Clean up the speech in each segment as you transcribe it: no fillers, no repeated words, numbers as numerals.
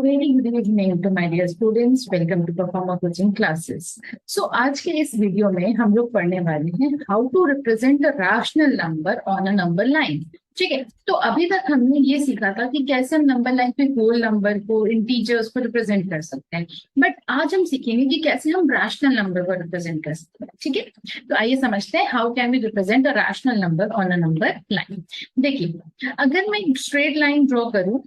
very good evening to my dear students. Welcome to Performer Coaching Classes. So आज के इस video में हम लोग पढ़ने वाले हैं how to represent a rational number on a number line. ठीक है, तो अभी तक हमने ये सीखा था कि कैसे हम नंबर लाइन पे होल नंबर को, इंटीजर्स को रिप्रेजेंट कर सकते हैं. बट आज हम सीखेंगे कि कैसे हम रैशनल नंबर को रिप्रेजेंट कर सकते हैं. ठीक है, तो आइए समझते हैं how can we represent a rational number on a number line. देखिए, अगर मैं स्ट्रेट लाइन ड्रॉ करूं,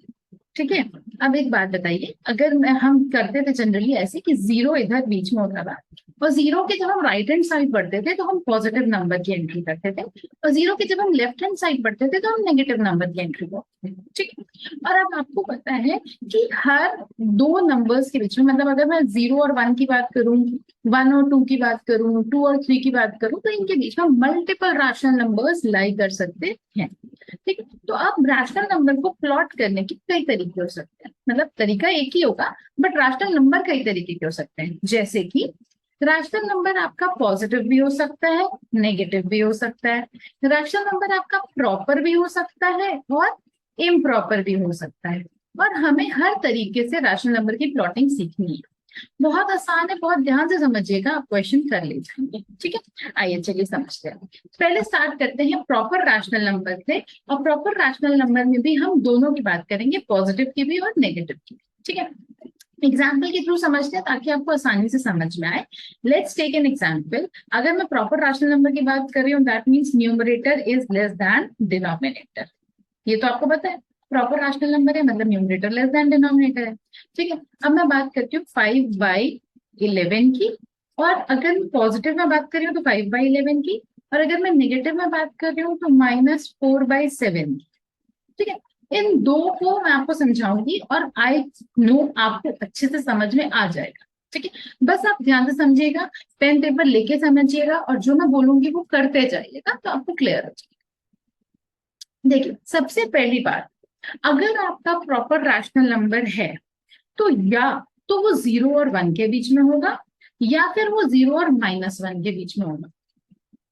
ठीक है. अब एक बात बताइए, अगर हम करते थे जनरली ऐसे कि जीरो इधर बीच में होता था और जीरो के जब हम राइट हैंड साइड पढ़ते थे तो हम पॉजिटिव नंबर की एंट्री करते थे, और जीरो के जब हम लेफ्ट हैंड साइड पढ़ते थे तो हम नेगेटिव नंबर की एंट्री करते थे. ठीक है, और अब आपको पता है कि हर दो नंबर्स के बीच में, मतलब अगर मैं 0 और 1 की बात करूं, 1 और 2 की बात करूं, 2 और 3 की बात करूं, तो इनके बीच में मल्टीपल रैशनल नंबर्स लाई कर सकते हैं. ठीक है, तो अब रैशनल नंबर को प्लॉट करने के कई तरीके हो सकते हैं. मतलब तरीका एक ही होगा बट रैशनल नंबर कई तरीके के हो सकते हैं. जैसे कि रैशनल नंबर आपका पॉजिटिव भी हो सकता है, नेगेटिव भी हो सकता है. रैशनल नंबर आपका प्रॉपर भी हो सकता है और इम्प्रॉपर भी हो सकता है. और हमें हर तरीके से रैशनल नंबर की प्लॉटिंग सीखनी है. बहुत आसान है, बहुत ध्यान से समझिएगा, आप क्वेश्चन कर ले जाएंगे. ठीक है, आइए चलिए समझते हैं. पहले स्टार्ट करते हैं प्रॉपर रैशनल नंबर से. और प्रॉपर रैशनल नंबर में भी हम दोनों की बात करेंगे, पॉजिटिव की भी और नेगेटिव की. ठीक है, एग्जाम्पल के थ्रू समझते हैं ताकि आपको आसानी से समझ में आए. Let's take an example. अगर मैं प्रॉपर रैशनल नंबर की बात कर रही हूँ, that means numerator is less than denominator. ये तो आपको पता है, प्रॉपर रैशनल नंबर है मतलब न्यूमरेटर लेस देन डिनोमिनेटर है. ठीक है, अब मैं बात करती हूँ 5/11 की, और अगर मैं पॉजिटिव में बात कर रही हूँ तो 5/11 की, और अगर मैं नेगेटिव में बात कर रही हूँ तो -4/7 की. ठीक है, इन दो को मैं आपको समझाऊंगी और आई नो आपको अच्छे से समझ में आ जाएगा. ठीक है, बस आप ध्यान से समझिएगा, पेन पेपर लेके समझिएगा, और जो मैं बोलूंगी वो करते जाइएगा तो आपको क्लियर हो जाएगा. देखिए, सबसे पहली बात, अगर आपका प्रॉपर रैशनल नंबर है तो या तो वो 0 और 1 के बीच में होगा, या फिर वो 0 और -1 के बीच में होगा.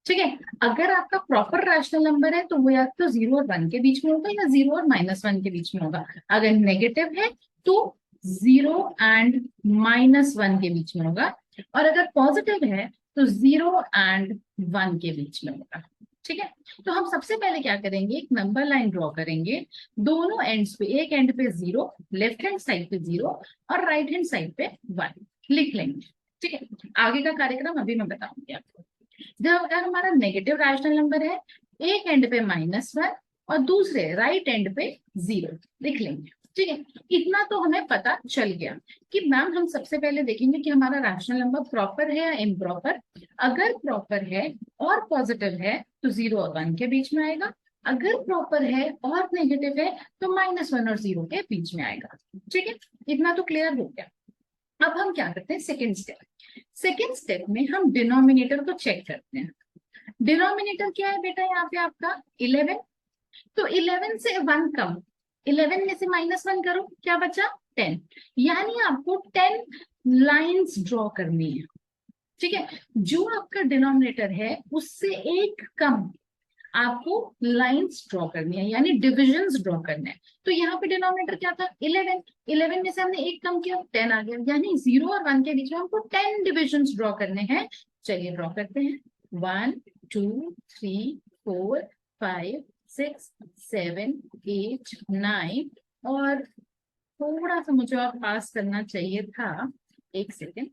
ठीक है, अगर आपका प्रॉपर रैशनल नंबर है तो वो या तो 0 और 1 के बीच में होगा या 0 और -1 के बीच में होगा. अगर नेगेटिव है तो 0 एंड -1 के बीच में होगा, और अगर पॉजिटिव है तो 0 एंड 1 के बीच में होगा. ठीक है, तो हम सबसे पहले क्या करेंगे, एक नंबर लाइन ड्रॉ करेंगे. दोनों एंड्स पे, एक एंड पे 0, लेफ्ट हैंड साइड पे 0 और राइट हैंड साइड पे 1 लिख लेंगे. ठीक है, आगे का कार्यक्रम अभी मैं बताऊंगी आपको. जब अगर हमारा नेगेटिव रैशनल नंबर है, एक एंड पे -1 और दूसरे राइट एंड पे 0 लिख लेंगे. ठीक है, इतना तो हमें पता चल गया कि मैम हम सबसे पहले देखेंगे कि हमारा रैशनल नंबर प्रॉपर है या इम्प्रॉपर. अगर प्रॉपर है और पॉजिटिव है तो 0 और 1 के बीच में आएगा. अगर प्रॉपर है और नेगेटिव है तो -1 और 0 के बीच में आएगा. ठीक है, इतना तो क्लियर हो गया. अब हम क्या करते हैं, सेकेंड स्टेप. सेकेंड स्टेप में हम डिनोमिनेटर को चेक करते हैं. डिनोमिनेटर क्या है बेटा, यहाँ पे आपका 11. तो 11 से 1 कम, 11 में से -1 करो, क्या बचा 10. यानी आपको 10 लाइंस ड्रॉ करनी है. ठीक है, जो आपका डिनोमिनेटर है उससे एक कम आपको लाइंस ड्रॉ करनी है, यानी डिविजन्स ड्रॉ करने हैं. तो यहाँ पे डिनोमिनेटर क्या था, 11. 11 में से हमने एक कम किया, 10 आ गया. यानी 0 और 1 के बीच में हमको 10 डिविजन्स ड्रॉ करने हैं. चलिए ड्रॉ करते हैं. 1 2 3 4 5 6 7 8 9, और थोड़ा सा मुझे और पास करना चाहिए था, एक सेकेंड.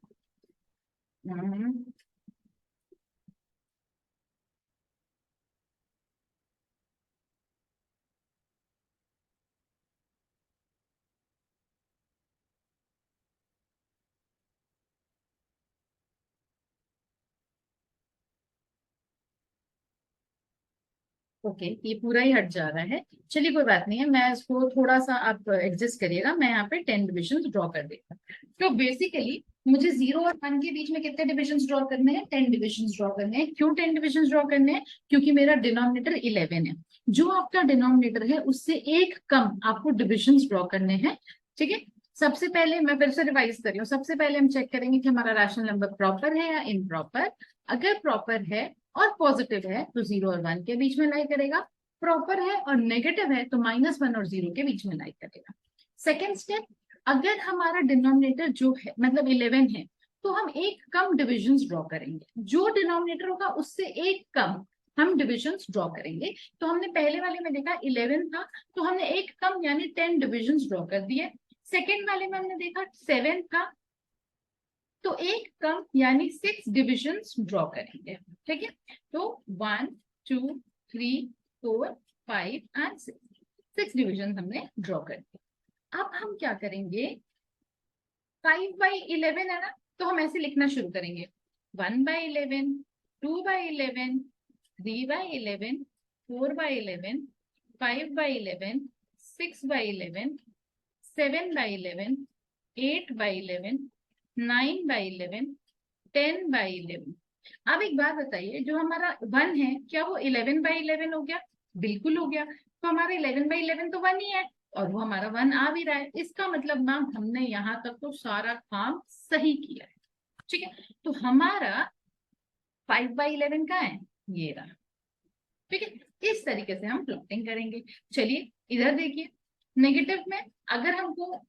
ओके, ये पूरा ही हट जा रहा है. चलिए कोई बात नहीं है, मैं इसको थोड़ा सा आप एडजस्ट करिएगा. मैं यहाँ पे 10 डिविजन ड्रॉ कर देता. तो बेसिकली मुझे 0 और 1 के बीच में कितने डिविजन ड्रॉ करने हैं, 10 डिविजन ड्रॉ करने हैं. क्यों 10 डिविजन ड्रॉ करने हैं, क्योंकि मेरा डिनोमिनेटर 11 है. जो आपका डिनोमिनेटर है उससे एक कम आपको डिविजन ड्रॉ करने हैं. ठीक है, सबसे पहले मैं फिर से रिवाइज कर रही हूँ. सबसे पहले हम चेक करेंगे कि हमारा रैशनल नंबर प्रॉपर है या इम्प्रॉपर. अगर प्रॉपर है और पॉजिटिव है तो 0 और 1 के बीच में लाई करेगा. प्रॉपर है और नेगेटिव है तो -1 और 0 के बीच में लाई करेगा. सेकेंड स्टेप, अगर हमारा डिनोमिनेटर जो है मतलब 11 है, तो हम एक कम डिविजन्स ड्रॉ करेंगे। जो डिनोमिनेटर होगा उससे एक कम हम डिविजन्स ड्रॉ करेंगे। तो हमने पहले वाले में देखा 11 था, तो हमने एक कम यानी 10 डिविजन्स ड्रॉ कर दिए। सेकेंड वाले में हमने देखा 7 था, तो एक कम यानी 6 डिविजन्स ड्रॉ करेंगे। ठीक है, तो 1 2 3 4 5 एंड 6 डिविजन हमने ड्रॉ कर दिए। अब हम क्या करेंगे, 5/11 है ना, तो हम ऐसे लिखना शुरू करेंगे 1/11, 2/11, 3/11, 4/11, 5/11, 6/11, 7/11, 8/11, 9/11, 10/11। अब एक बात बताइए, जो हमारा 1 है क्या वो 11/11 हो गया? बिल्कुल हो गया। तो हमारा 11/11 तो 1 ही है, और वो हमारा 1 आ भी रहा है। इसका मतलब मैम हमने यहाँ तक तो सारा काम सही किया है। ठीक है, तो हमारा 5/11 का है, ये रहा। ठीक है, इस तरीके से हम प्लॉटिंग करेंगे। चलिए इधर देखिए, नेगेटिव में अगर हमको,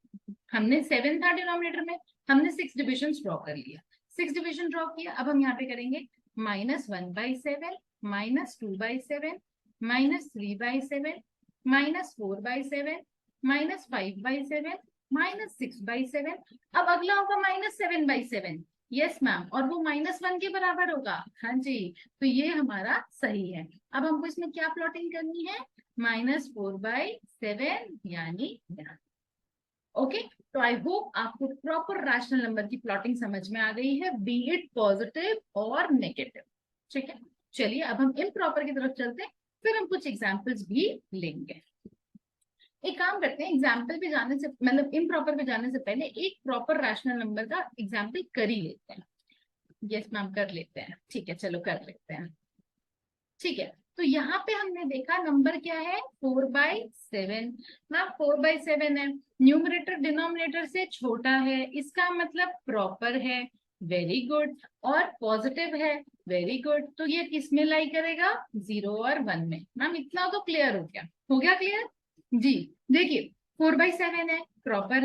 हमने 7 था डिनोमिनेटर में, हमने 6 डिविजन ड्रॉ कर लिया। 6 डिविजन ड्रॉ किया, अब हम यहाँ पे करेंगे -1/7, -2/7, -3/7, -4/7, -5/7, -6/7। अब अगला होगा -7/7। यस मैम, और वो -1 के बराबर होगा। हाँ जी, तो ये हमारा सही है। अब हमको इसमें क्या प्लॉटिंग करनी है, -4/7 यानी यहाँ। ओके, तो आई होप आपको प्रॉपर रैशनल नंबर की प्लॉटिंग समझ में आ गई है, बी इट पॉजिटिव और नेगेटिव। ठीक है, चलिए अब हम इम्प्रॉपर की तरफ चलते हैं, फिर हम कुछ एग्जांपल्स भी लेंगे। एक काम करते हैं, एग्जाम्पल पे जाने से मतलब इम्प्रॉपर पे जाने से पहले एक प्रॉपर रैशनल नंबर का एग्जाम्पल कर ही लेते हैं। यस मैम, कर लेते हैं। ठीक है, चलो कर लेते हैं। ठीक है, तो यहाँ पे हमने देखा नंबर क्या है, 4/7। मैम 4/7 है, न्यूमरेटर डिनोमिनेटर से छोटा है, इसका मतलब प्रॉपर है। Very good. और पॉजिटिव है, वेरी गुड। तो ये किस में लाई करेगा, 0 और 1 में। मैम इतना तो क्लियर हो गया, हो गया क्लियर जी। देखिए 4/7 है, प्रॉपर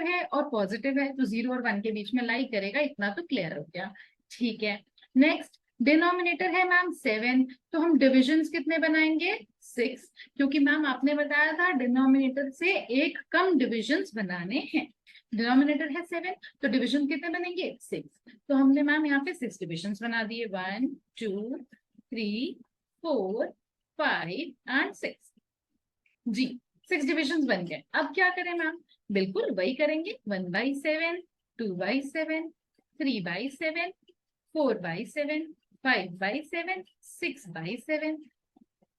है और पॉजिटिव है, तो 0 और 1 के बीच में लाई करेगा, इतना तो क्लियर हो गया। ठीक है, नेक्स्ट डिनोमिनेटर है मैम 7, तो हम डिविजन्स कितने बनाएंगे, 6, क्योंकि मैम आपने बताया था डिनोमिनेटर से एक कम डिविजन्स बनाने हैं। डिनोमिनेटर है 7, तो डिविजन कितने बनेंगे, 6। तो हमने मैम यहाँ पे 6 डिविजन्स बना दिए, 1 2 3 4 5 एंड 6 जी। 6 डिविजन्स बन गए। अब क्या करें मैम, बिल्कुल वही करेंगे, 1/7, 2/7, 3/7, 4/7, 5/7, 6/7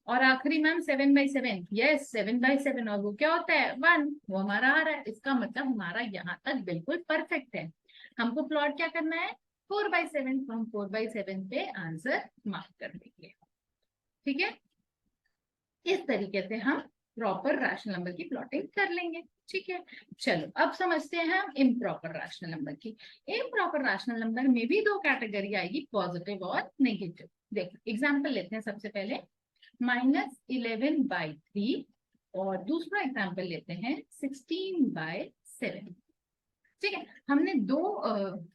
और आखिरी मैम 7/7। यस 7/7, और वो क्या होता है, 1, वो हमारा आ रहा है। इसका मतलब हमारा यहाँ तक बिल्कुल परफेक्ट है। हमको प्लॉट क्या करना है, 4/7, तो हम 4/7 पे आंसर मार्क कर देंगे। ठीक है, इस तरीके से हम प्रॉपर रैशनल नंबर की प्लॉटिंग कर लेंगे। ठीक है, चलो अब समझते हैं हम इम्प्रॉपर रैशनल नंबर की। इम्प्रॉपर रैशनल नंबर में भी दो कैटेगरी आएगी, पॉजिटिव और नेगेटिव। देखो एग्जांपल लेते हैं सबसे पहले, -11/3, और दूसरा एग्जांपल लेते हैं 16/7। ठीक है, हमने दो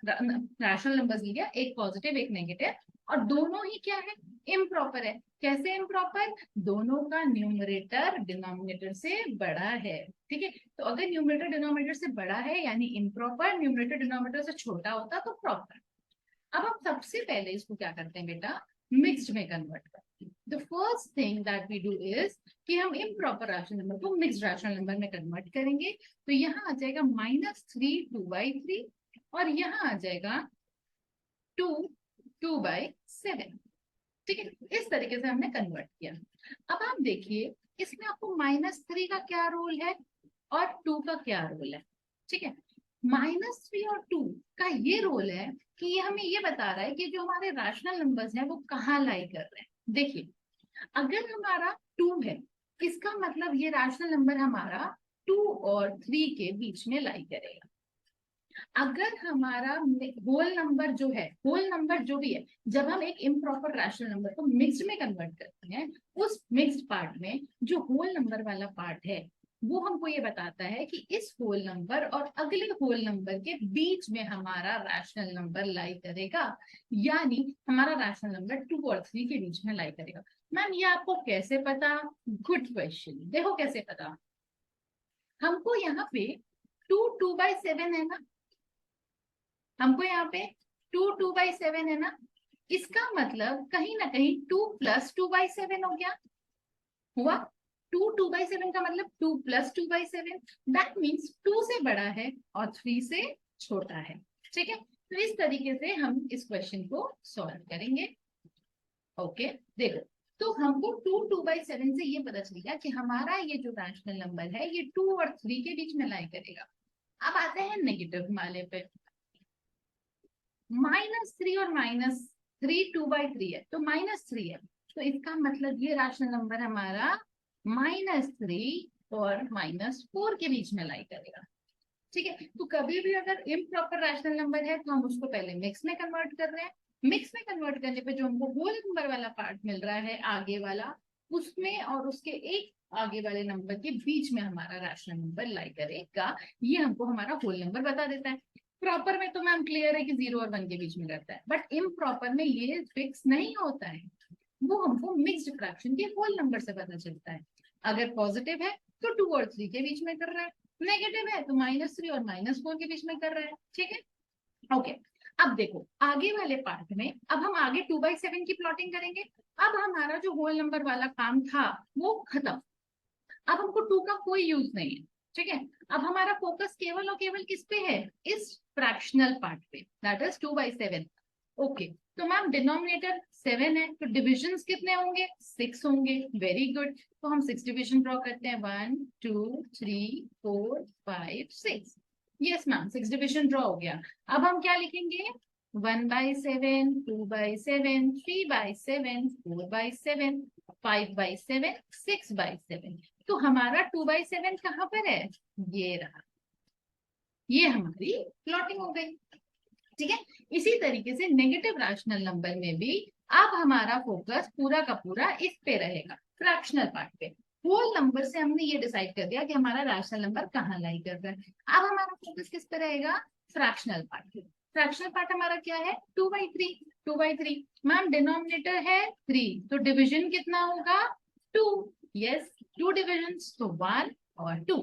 रैशनल नंबर्स लिया, एक पॉजिटिव एक नेगेटिव, और दोनों ही क्या है, इम्प्रॉपर है। कैसे इम्प्रॉपर, दोनों का न्यूमरेटर डिनोमिनेटर से बड़ा है। ठीक है, तो अगर न्यूमरेटर डिनोमिनेटर से बड़ा है यानी इम्प्रॉपर, न्यूमरेटर डिनोमिनेटर से छोटा होता तो प्रॉपर। अब हम सबसे पहले इसको क्या करते हैं बेटा, मिक्स्ड में कन्वर्ट करते हैं। The first thing that we do is कि हम इम्प्रॉपर रैशनल नंबर को मिक्स्ड रैशनल नंबर में कन्वर्ट करेंगे। तो यहाँ आ जाएगा -3 2/3, और यहाँ आ जाएगा 2 2/7। ठीक है, इस तरीके से हमने कन्वर्ट किया। अब आप देखिए इसमें आपको -3 का क्या रोल है और 2 का क्या रोल है। ठीक है, -3 और 2 का ये रोल है कि ये हमें ये बता रहा है कि जो हमारे रैशनल नंबर्स हैं वो कहाँ लाई कर रहे हैं। देखिए अगर हमारा 2 है, इसका मतलब ये रैशनल नंबर हमारा 2 और 3 के बीच में लाई करेगा। अगर हमारा होल नंबर जो है, होल नंबर जो भी है, जब हम एक इम्प्रॉपर रैशनल नंबर को मिक्स्ड में कन्वर्ट करते हैं, उस मिक्स्ड पार्ट में जो होल नंबर वाला पार्ट है वो हमको ये बताता है कि इस होल नंबर और अगले होल नंबर के बीच में हमारा रैशनल नंबर लाई करेगा, यानी हमारा रैशनल नंबर 2 और 3 के बीच में लाई करेगा। मैम ये आपको कैसे पता? Good question. देखो कैसे पता, हमको यहाँ पे 2 2/7 है ना, हमको यहाँ पे 2 2/7 है ना, इसका मतलब कहीं ना कहीं 2 + 2/7 हो गया, हुआ। 2 2/7 का मतलब 2 + 2/7, दैट मीन्स 2 से बड़ा है और 3 से छोटा है। ठीक है, तो इस तरीके से हम इस क्वेश्चन को सॉल्व करेंगे। ओके, देखो, तो हमको 2 2/7 से ये पता चल गया कि हमारा ये जो रैशनल नंबर है ये 2 और 3 के बीच में लाई करेगा। अब आते हैं नेगेटिव वाले पे। -3 और -3 2/3 है, तो -3 है, तो इसका मतलब ये रैशनल नंबर हमारा -3 और -4 के बीच में लाई करेगा। ठीक है, तो कभी भी अगर इम्प्रॉपर रैशनल नंबर है तो हम उसको पहले मिक्स में कन्वर्ट कर रहे हैं। मिक्स में कन्वर्ट करने पे जो हमको होल नंबर वाला पार्ट मिल रहा है आगे वाला, उसमें और उसके एक आगे वाले नंबर के बीच में हमारा रैशनल नंबर लाई करेगा, ये हमको हमारा होल नंबर बता देता है। प्रॉपर में तो मैम क्लियर है कि 0 और 1 के बीच में रहता है, बट इम्प्रॉपर में ये फिक्स नहीं होता है, वो हमको मिक्स्ड फ्रैक्शन के होल नंबर से पता चलता है। अगर पॉजिटिव है तो 2 और 3 के बीच में कर रहा है, नेगेटिव है तो -3 और -4 के बीच में कर रहा है। ठीक है, ओके। अब देखो आगे वाले पार्ट में, अब हम आगे 2/7 की प्लॉटिंग करेंगे। अब हमारा जो होल नंबर वाला काम था वो खत्म, अब हमको 2 का कोई यूज नहीं है। ठीक है, अब हमारा फोकस केवल और केवल किस पे है? इस फ्रैक्शनल पार्ट पे, दैट इज 2/7। ओके, तो मैम डिनोमिनेटर 7 है तो डिविजन्स कितने होंगे? 6 होंगे। वेरी गुड, तो हम 6 डिविजन ड्रॉ करते हैं, 1 2 3 4 5 6। यस मैम, 6 डिविजन ड्रॉ हो गया। अब हम क्या लिखेंगे? 1/7, 2/7, 3/7, 4/7, 5/7, 6/7। तो हमारा 2/7 कहाँ पर है? ये रहा, ये हमारी प्लॉटिंग हो गई। ठीक है, इसी तरीके से नेगेटिव रैशनल नंबर में भी अब हमारा फोकस पूरा का पूरा इस पे रहेगा, फ्रैक्शनल पार्ट पे। होल नंबर से हमने ये डिसाइड कर दिया कि हमारा रैशनल नंबर कहाँ लाई कर रहा है। अब हमारा फोकस किस पे रहेगा? फ्रैक्शनल पार्ट पे। फ्रैक्शनल पार्ट हमारा क्या है? 2/3। 2/3 मैम, डिनोमिनेटर है 3, तो डिविजन कितना होगा? 2। यस, 2 डिविजन, तो 1 और 2,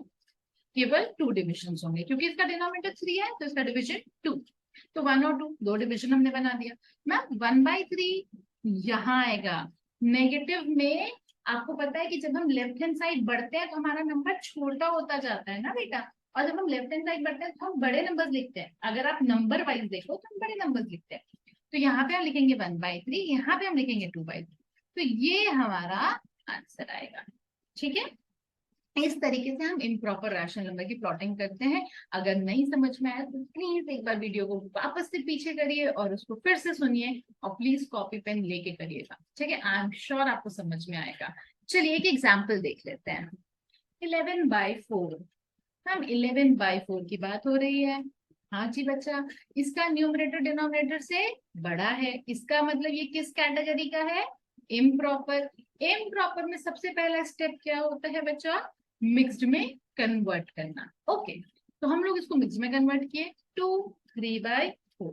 केवल 2 डिविजन होंगे, क्योंकि इसका डिनोमिनेटर 3 है तो इसका डिविजन 2। तो 1 और 2 दो डिविजन हमने बना दिया। मैम 1/3 यहाँ आएगा। नेगेटिव में आपको पता है कि जब हम लेफ्ट हैंड साइड बढ़ते हैं तो हमारा नंबर छोटा होता जाता है ना बेटा, और जब हम लेफ्ट हैंड साइड बढ़ते हैं तो हम बड़े नंबर लिखते हैं। अगर आप नंबर वाइज देखो तो हम बड़े नंबर लिखते हैं, तो यहाँ पे हम लिखेंगे 1/3, यहाँ पे हम लिखेंगे 2/3, तो ये हमारा आंसर आएगा। ठीक है, इस तरीके से हम इम्प्रॉपर रैशनल नंबर की प्लॉटिंग करते हैं। अगर नहीं समझ में आया तो प्लीज एक बार वीडियो को वापस से पीछे करिए और उसको फिर से सुनिए, और प्लीज कॉपी पेन लेके करिएगा। ठीक है, आई एम श्योर आपको समझ में आएगा। चलिए एक एग्जाम्पल देख लेते हैं। 11/4। हम 11/4 की बात हो रही है। हाँ जी बच्चा, इसका न्यूमरेटर डिनोमिनेटर से बड़ा है, इसका मतलब ये किस कैटेगरी का है? इम्प्रॉपर। इम्प्रॉपर में सबसे पहला स्टेप क्या होता है बच्चा? मिक्स्ड में कन्वर्ट करना। ओके, तो हम लोग इसको मिक्स में कन्वर्ट किए, 2 3/4,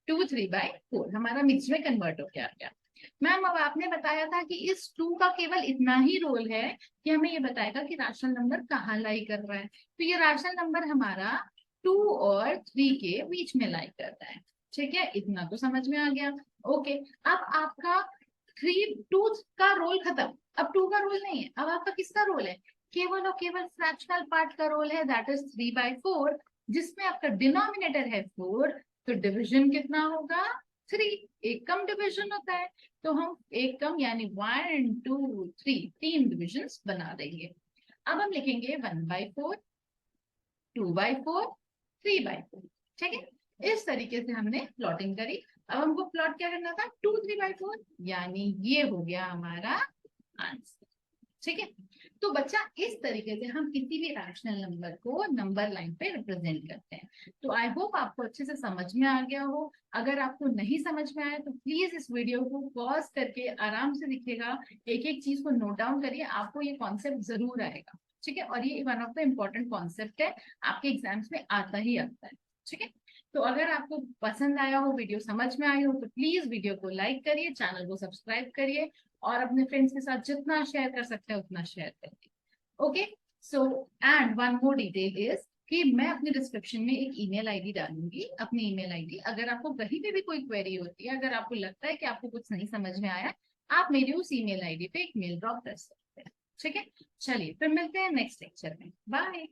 2 3/4 हमारा मिक्स में कन्वर्ट हो गया। मैम अब आपने बताया था कि इस 2 का केवल इतना ही रोल है कि हमें ये बताएगा कि रैशनल नंबर कहाँ लाई कर रहा है, तो ये रैशनल नंबर हमारा 2 और 3 के बीच में लाई कर रहा है। ठीक है, इतना तो समझ में आ गया। ओके, अब आपका 2 का रोल खत्म, अब 2 का रोल नहीं है, अब आपका किसका रोल है? केवल और केवल फ्रैक्शनल पार्ट का रोल है, दैट इज 3/4, जिसमें आपका डिनोमिनेटर है 4, तो डिविजन कितना होगा? 3। एक कम डिविजन होता है, तो हम एक कम यानी 1 2 3 तीन डिविजन बना देंगे। अब हम लिखेंगे 1/4, 2/4, 3/4। ठीक है, इस तरीके से हमने प्लॉटिंग करी। अब हमको प्लॉट क्या करना था? 2 3/4, यानी ये हो गया हमारा आंसर। ठीक है, तो बच्चा इस तरीके से हम किसी भी रैशनल नंबर को नंबर लाइन पे रिप्रेजेंट करते हैं। तो आई होप आपको अच्छे से समझ में आ गया हो। अगर आपको नहीं समझ में आया तो प्लीज इस वीडियो को पॉज करके आराम से देखिएगा, एक एक चीज को नोट डाउन करिए, आपको ये कॉन्सेप्ट जरूर आएगा। ठीक है, और ये one of the important concept है, आपके एग्जाम्स में आता ही आता है। ठीक है, तो अगर आपको पसंद आया हो, वीडियो समझ में आई हो, तो प्लीज वीडियो को लाइक करिए, चैनल को सब्सक्राइब करिए और अपने फ्रेंड्स के साथ जितना शेयर कर सकते हैं उतना शेयर करिए। Okay, so and one more detail is कि मैं अपने डिस्क्रिप्शन में एक ईमेल आईडी डालूंगी, अपनी ईमेल आईडी। अगर आपको कहीं पे भी कोई क्वेरी होती है, अगर आपको लगता है कि आपको कुछ नहीं समझ में आया, आप मेरी उस ईमेल आईडी पे एक मेल ड्रॉप कर सकते हैं। ठीक है, चलिए फिर मिलते हैं नेक्स्ट लेक्चर में। बाय।